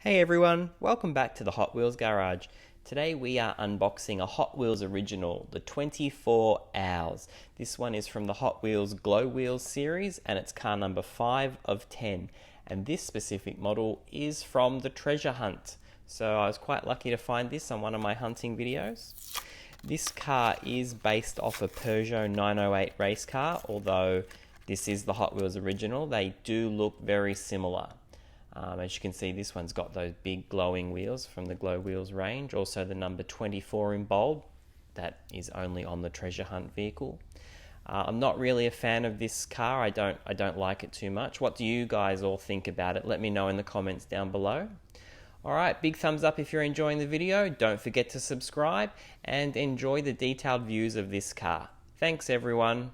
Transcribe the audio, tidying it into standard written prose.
Hey everyone, welcome back to the Hot Wheels Garage. Today we are unboxing a Hot Wheels original, the 24 Owls. This one is from the Hot Wheels Glow Wheels series and it's car number 5 of 10. And this specific model is from the Treasure Hunt. So I was quite lucky to find this on one of my hunting videos. This car is based off a Peugeot 908 race car, although this is the Hot Wheels original. They do look very similar. As you can see, this one's got those big glowing wheels from the Glow Wheels range. Also the number 24 in bold. That is only on the Treasure Hunt vehicle. I'm not really a fan of this car. I don't like it too much. What do you guys all think about it? Let me know in the comments down below. Alright, big thumbs up if you're enjoying the video. Don't forget to subscribe and enjoy the detailed views of this car. Thanks everyone.